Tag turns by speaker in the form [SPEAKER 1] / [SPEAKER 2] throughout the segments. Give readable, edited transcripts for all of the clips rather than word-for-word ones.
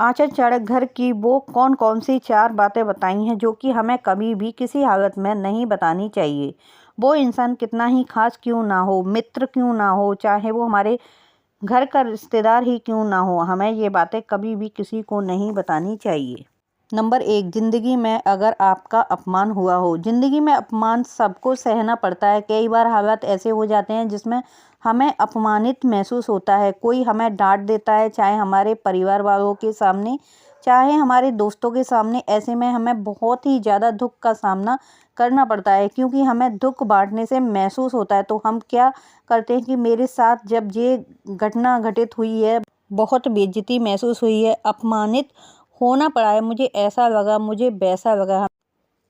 [SPEAKER 1] आचार्य चाणक्य घर की वो कौन कौन सी 4 बातें बताई हैं जो कि हमें कभी भी किसी हालत में नहीं बतानी चाहिए। वो इंसान कितना ही खास क्यों ना हो, मित्र क्यों ना हो, चाहे वो हमारे घर का रिश्तेदार ही क्यों ना हो, हमें ये बातें कभी भी किसी को नहीं बतानी चाहिए। नंबर 1, ज़िंदगी में अगर आपका अपमान हुआ हो। ज़िंदगी में अपमान सबको सहना पड़ता है। कई बार हालात ऐसे हो जाते हैं जिसमें हमें अपमानित महसूस होता है। कोई हमें डांट देता है, चाहे हमारे परिवार वालों के सामने, चाहे हमारे दोस्तों के सामने। ऐसे में हमें बहुत ही ज़्यादा दुख का सामना करना पड़ता है, क्योंकि हमें दुख बांटने से महसूस होता है। तो हम क्या करते हैं कि मेरे साथ जब ये घटना घटित हुई है, बहुत बेइज्जती महसूस हुई है, अपमानित होना पड़ा है, मुझे ऐसा लगा, मुझे वैसा लगा।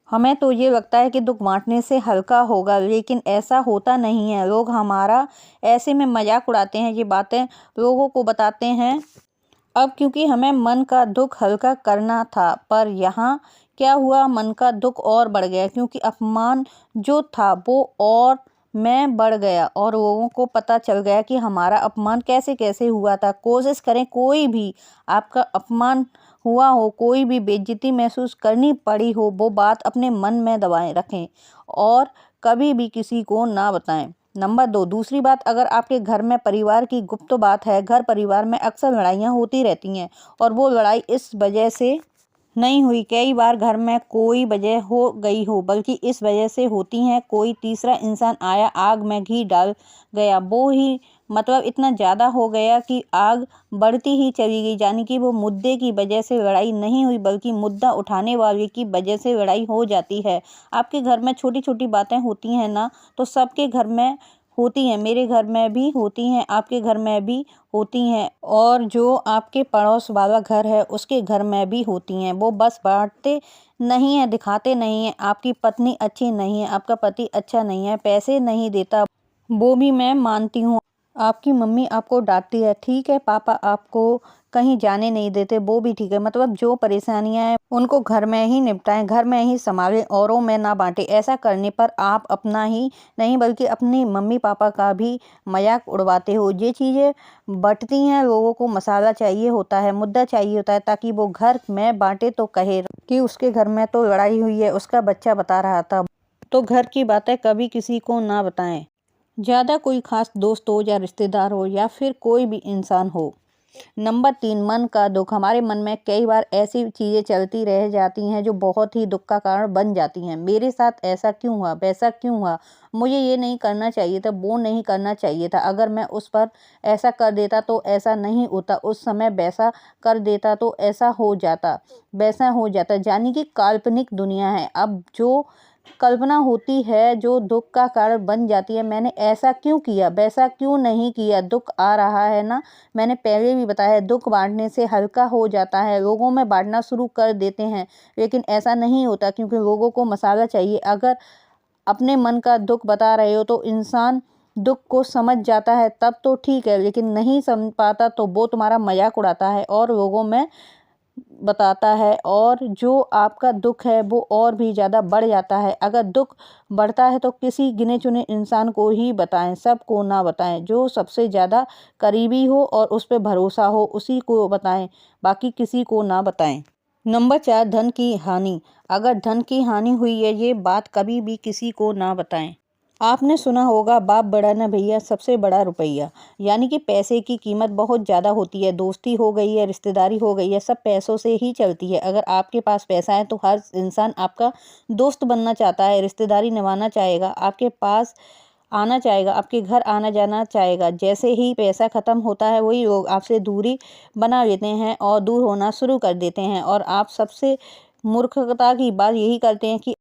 [SPEAKER 1] हमें तो ये लगता है कि दुख बांटने से हल्का होगा, लेकिन ऐसा होता नहीं है। लोग हमारा ऐसे में मजाक उड़ाते हैं, ये बातें लोगों को बताते हैं। अब क्योंकि हमें मन का दुख हल्का करना था, पर यहाँ क्या हुआ, मन का दुख और बढ़ गया, क्योंकि अपमान जो था वो और मैं बढ़ गया और लोगों को पता चल गया कि हमारा अपमान कैसे कैसे हुआ था। कोशिश करें, कोई भी आपका अपमान हुआ हो, कोई भी बेइज्जती महसूस करनी पड़ी हो, वो बात अपने मन में दबाए रखें और कभी भी किसी को ना बताएं। नंबर 2, दूसरी बात, अगर आपके घर में परिवार की गुप्त बात है। घर परिवार में अक्सर लड़ाइयाँ होती रहती हैं और वो लड़ाई इस वजह से नहीं हुई, कई बार घर में कोई वजह हो गई हो, बल्कि इस वजह से होती हैं कोई तीसरा इंसान आया, आग में घी डाल गया। वो ही मतलब इतना ज़्यादा हो गया कि आग बढ़ती ही चली गई। यानी कि वो मुद्दे की वजह से लड़ाई नहीं हुई, बल्कि मुद्दा उठाने वाले की वजह से लड़ाई हो जाती है। आपके घर में छोटी छोटी बातें होती हैं ना, तो सबके घर में होती हैं, मेरे घर में भी होती हैं, आपके घर में भी होती हैं, और जो आपके पड़ोस वाला घर है उसके घर में भी होती हैं। वो बस बांटते नहीं है, दिखाते नहीं है। आपकी पत्नी अच्छी नहीं है, आपका पति अच्छा नहीं है, पैसे नहीं देता, वो भी मैं मानती हूँ। आपकी मम्मी आपको डांटती है, ठीक है, पापा आपको कहीं जाने नहीं देते, वो भी ठीक है। मतलब जो परेशानियां हैं उनको घर में ही निपटाएं, घर में ही संभालें, औरों में ना बांटें। ऐसा करने पर आप अपना ही नहीं बल्कि अपनी मम्मी पापा का भी मजाक उड़वाते हो। ये चीज़ें बंटती हैं, लोगों को मसाला चाहिए होता है, मुद्दा चाहिए होता है, ताकि वो घर में बांटे तो कहे कि उसके घर में तो लड़ाई हुई है, उसका बच्चा बता रहा था। तो घर की बातें कभी किसी को ना बताएं। ज़्यादा कोई खास दोस्त हो या रिश्तेदार हो या फिर कोई भी इंसान हो। नंबर 3, मन का दुख। हमारे मन में कई बार ऐसी चीज़ें चलती रह जाती हैं जो बहुत ही दुख का कारण बन जाती हैं। मेरे साथ ऐसा क्यों हुआ, वैसा क्यों हुआ, मुझे ये नहीं करना चाहिए था, वो नहीं करना चाहिए था, अगर मैं उस पर ऐसा कर देता तो ऐसा नहीं होता, उस समय वैसा कर देता तो ऐसा हो जाता, वैसा हो जाता। यानी कि काल्पनिक दुनिया है। अब जो कल्पना होती है जो दुख का कारण बन जाती है, मैंने ऐसा क्यों किया, वैसा क्यों नहीं किया, दुख आ रहा है ना। मैंने पहले भी बताया, दुख बांटने से हल्का हो जाता है। लोगों में बांटना शुरू कर देते हैं, लेकिन ऐसा नहीं होता, क्योंकि लोगों को मसाला चाहिए। अगर अपने मन का दुख बता रहे हो तो इंसान दुख को समझ जाता है, तब तो ठीक है, लेकिन नहीं समझ पाता तो वो तुम्हारा मजाक उड़ाता है और लोगों में बताता है, और जो आपका दुख है वो और भी ज़्यादा बढ़ जाता है। अगर दुख बढ़ता है तो किसी गिने चुने इंसान को ही बताएं, सबको ना बताएं। जो सबसे ज़्यादा करीबी हो और उस पर भरोसा हो उसी को बताएं, बाकी किसी को ना बताएं। नंबर 4, धन की हानि। अगर धन की हानि हुई है, ये बात कभी भी किसी को ना बताएं। आपने सुना होगा, बाप बड़ा न भैया, सबसे बड़ा रुपया। यानी कि पैसे की कीमत बहुत ज़्यादा होती है। दोस्ती हो गई है, रिश्तेदारी हो गई है, सब पैसों से ही चलती है। अगर आपके पास पैसा है तो हर इंसान आपका दोस्त बनना चाहता है, रिश्तेदारी निभाना चाहेगा, आपके पास आना चाहेगा, आपके घर आना जाना चाहेगा। जैसे ही पैसा ख़त्म होता है, वही लोग आपसे दूरी बना लेते हैं और दूर होना शुरू कर देते हैं। और आप सबसे मूर्खता की बात यही करते हैं कि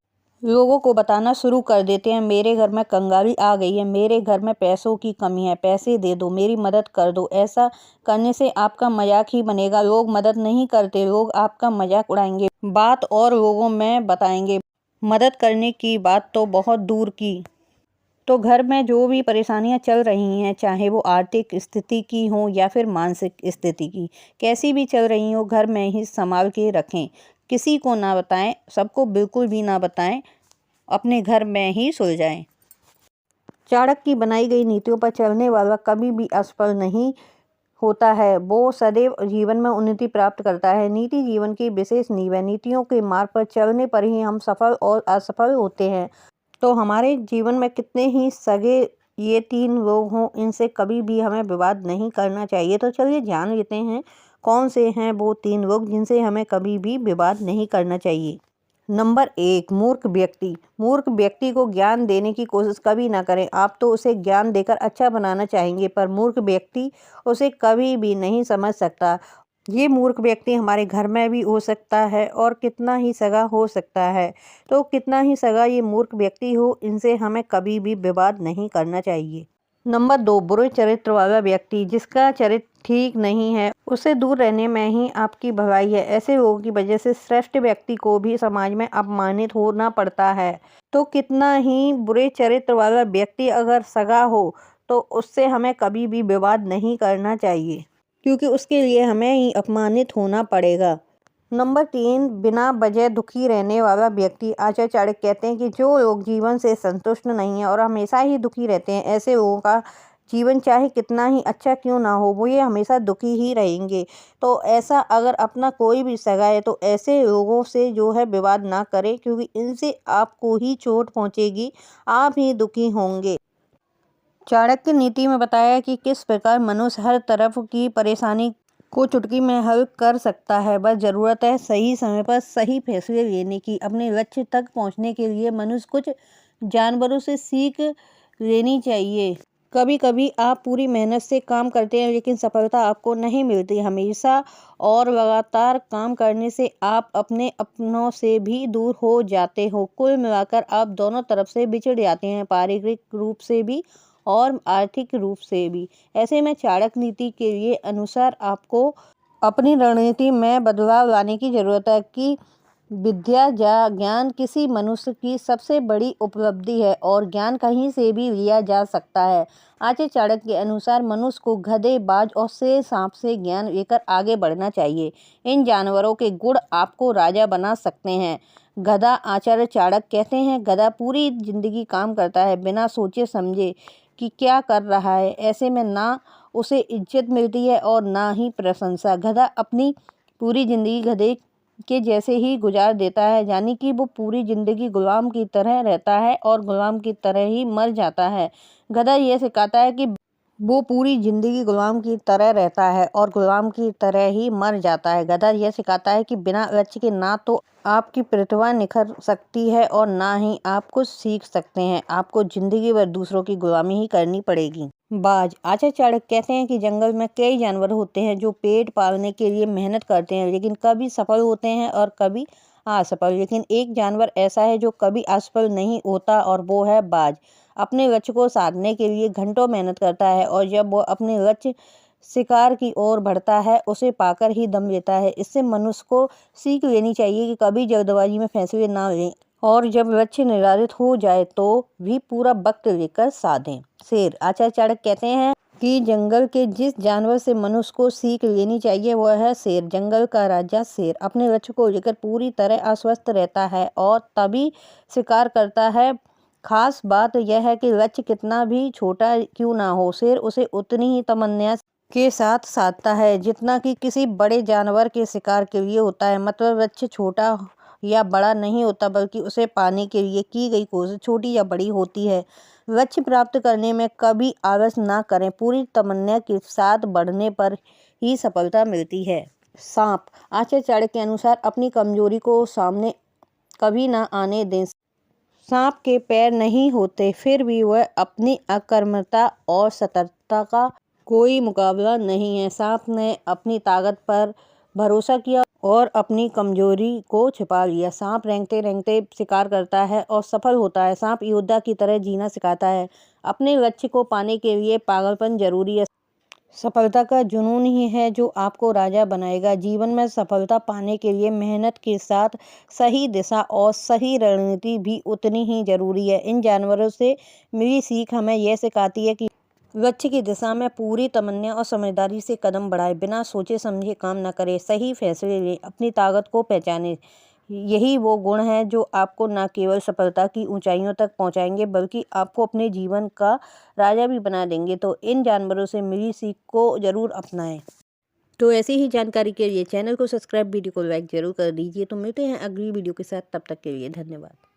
[SPEAKER 1] लोगों को बताना शुरू कर देते हैं, मेरे घर में कंगाली आ गई है, मेरे घर में पैसों की कमी है, पैसे दे दो, मेरी मदद कर दो। ऐसा करने से आपका मजाक ही बनेगा। लोग मदद नहीं करते, लोग आपका मजाक उड़ाएंगे, बात और लोगों में बताएंगे। मदद करने की बात तो बहुत दूर की। तो घर में जो भी परेशानियां चल रही हैं, चाहे वो आर्थिक स्थिति की हो या फिर मानसिक स्थिति की, कैसी भी चल रही हो, घर में ही संभाल के रखें, किसी को ना बताएं, सबको बिल्कुल भी ना बताएं, अपने घर में ही सुलझाएं। चाणक्य की बनाई गई नीतियों पर चलने वाला कभी भी असफल नहीं होता है वो सदैव जीवन में उन्नति प्राप्त करता है। नीति जीवन की विशेष नींव है। नीतियों के मार्ग पर चलने पर ही हम सफल और असफल होते हैं। तो हमारे जीवन में कितने ही सगे ये 3 लोग हों, इनसे कभी भी हमें विवाद नहीं करना चाहिए। तो चलिए जान लेते हैं कौन से हैं वो 3 लोग जिनसे हमें कभी भी विवाद नहीं करना चाहिए। नंबर 1, मूर्ख व्यक्ति। मूर्ख व्यक्ति को ज्ञान देने की कोशिश कभी ना करें। आप तो उसे ज्ञान देकर अच्छा बनाना चाहेंगे, पर मूर्ख व्यक्ति उसे कभी भी नहीं समझ सकता। ये मूर्ख व्यक्ति हमारे घर में भी हो सकता है और कितना ही सगा हो सकता है। तो कितना ही सगा ये मूर्ख व्यक्ति हो, इनसे हमें कभी भी विवाद नहीं करना चाहिए। नंबर 2, बुरे चरित्र वाला व्यक्ति। जिसका चरित्र ठीक नहीं है उससे दूर रहने में ही आपकी भलाई है। ऐसे लोगों की वजह से श्रेष्ठ व्यक्ति को भी समाज में अपमानित होना पड़ता है। तो कितना ही बुरे चरित्र वाला व्यक्ति अगर सगा हो तो उससे हमें कभी भी विवाद नहीं करना चाहिए, क्योंकि उसके लिए हमें ही अपमानित होना पड़ेगा। नंबर 3, बिना वजह दुखी रहने वाला व्यक्ति। आचार्य चाणक्य कहते हैं कि जो लोग जीवन से संतुष्ट नहीं है और हमेशा ही दुखी रहते हैं, ऐसे लोगों का जीवन चाहे कितना ही अच्छा क्यों ना हो, वो ये हमेशा दुखी ही रहेंगे। तो ऐसा अगर अपना कोई भी सगा है तो ऐसे लोगों से जो है विवाद ना करें, क्योंकि इनसे आपको ही चोट पहुंचेगी, आप ही दुखी होंगे। चाणक्य नीति में बताया कि किस प्रकार मनुष्य हर तरफ की परेशानी को चुटकी में हल कर सकता है। बस ज़रूरत है सही समय पर सही फैसले लेने की। अपने लक्ष्य तक पहुंचने के लिए मनुष्य कुछ जानवरों से सीख लेनी चाहिए। कभी कभी आप पूरी मेहनत से काम करते हैं लेकिन सफलता आपको नहीं मिलती। हमेशा और लगातार काम करने से आप अपने अपनों से भी दूर हो जाते हो। कुल मिलाकर आप दोनों तरफ से बिछड़ जाते हैं, पारिवारिक रूप से भी और आर्थिक रूप से भी। ऐसे में चाणक्य नीति के लिए अनुसार आपको अपनी रणनीति में बदलाव लाने की जरूरत है कि विद्या या ज्ञान किसी मनुष्य की सबसे बड़ी उपलब्धि है और ज्ञान कहीं से भी लिया जा सकता है। आचार्य चाणक्य के अनुसार मनुष्य को गधे, बाज और शेर, सांप से ज्ञान लेकर आगे बढ़ना चाहिए। इन जानवरों के गुण आपको राजा बना सकते हैं। गधा। आचार्य चाणक्य कहते हैं गधा पूरी जिंदगी काम करता है बिना सोचे समझे कि क्या कर रहा है। ऐसे में ना उसे इज्जत मिलती है और ना ही प्रशंसा। गधा अपनी पूरी जिंदगी गधे के जैसे ही गुजार देता है, यानी कि वो पूरी जिंदगी गुलाम की तरह रहता है और गुलाम की तरह ही मर जाता है। गधा ये सिखाता है कि वो पूरी जिंदगी गुलाम की तरह रहता है और गुलाम की तरह ही मर जाता है। गधा यह सिखाता है कि बिना लक्ष्य के ना तो आपकी प्रतिभा निखर सकती है और ना ही आप कुछ सीख सकते हैं। आपको जिंदगी भर दूसरों की गुलामी ही करनी पड़ेगी। बाज। आचार्य चाणक्य कहते हैं कि जंगल में कई जानवर होते हैं जो पेट पालने के लिए मेहनत करते हैं, लेकिन कभी सफल होते हैं और कभी असफल। लेकिन एक जानवर ऐसा है जो कभी असफल नहीं होता और वो है बाज। अपने लक्ष्य को साधने के लिए घंटों मेहनत करता है और जब वो अपने लक्ष्य शिकार की ओर बढ़ता है उसे पाकर ही दम लेता है। इससे मनुष्य को सीख लेनी चाहिए कि कभी जल्दबाजी में फैसले ना लें और जब लक्ष्य निर्धारित हो जाए तो भी पूरा वक्त लेकर साधें। शेर। आचार्य चाणक्य कहते हैं कि जंगल के जिस जानवर से मनुष्य को सीख लेनी चाहिए वह है शेर। जंगल का राजा शेर अपने लक्ष्य को लेकर पूरी तरह आश्वस्त रहता है और तभी शिकार करता है। खास बात यह है कि लक्ष्य कितना भी छोटा क्यों ना हो, शेर उसे उतनी ही तमन्ना के साथ साधता है जितना कि किसी बड़े जानवर के शिकार के लिए होता है। मतलब लक्ष्य छोटा या बड़ा नहीं होता, बल्कि उसे पाने के लिए की गई कोशिश छोटी या बड़ी होती है। लक्ष्य प्राप्त करने में कभी आलस ना करें, पूरी तमन्ना के साथ बढ़ने पर ही सफलता मिलती है। सांप। आचार्य चाणक्य के अनुसार अपनी कमजोरी को सामने कभी ना आने दें। सांप के पैर नहीं होते, फिर भी वह अपनी अकर्मता और सतर्कता का कोई मुकाबला नहीं है। सांप ने अपनी ताकत पर भरोसा किया और अपनी कमजोरी को छिपा लिया। सांप रेंगते रेंगते शिकार करता है और सफल होता है। सांप योद्धा की तरह जीना सिखाता है। अपने लक्ष्य को पाने के लिए पागलपन जरूरी है। सफलता का जुनून ही है जो आपको राजा बनाएगा। जीवन में सफलता पाने के लिए मेहनत के साथ सही दिशा और सही रणनीति भी उतनी ही जरूरी है। इन जानवरों से मिली सीख हमें यह सिखाती है कि लक्ष्य की दिशा में पूरी तमन्ना और समझदारी से कदम बढ़ाएं, बिना सोचे समझे काम न करें, सही फैसले लें, अपनी ताकत को पहचानें। यही वो गुण हैं जो आपको न केवल सफलता की ऊंचाइयों तक पहुंचाएंगे बल्कि आपको अपने जीवन का राजा भी बना देंगे। तो इन जानवरों से मिली सीख को ज़रूर अपनाएं। तो ऐसी ही जानकारी के लिए चैनल को सब्सक्राइब, वीडियो को लाइक ज़रूर कर दीजिए। तो मिलते हैं अगली वीडियो के साथ, तब तक के लिए धन्यवाद।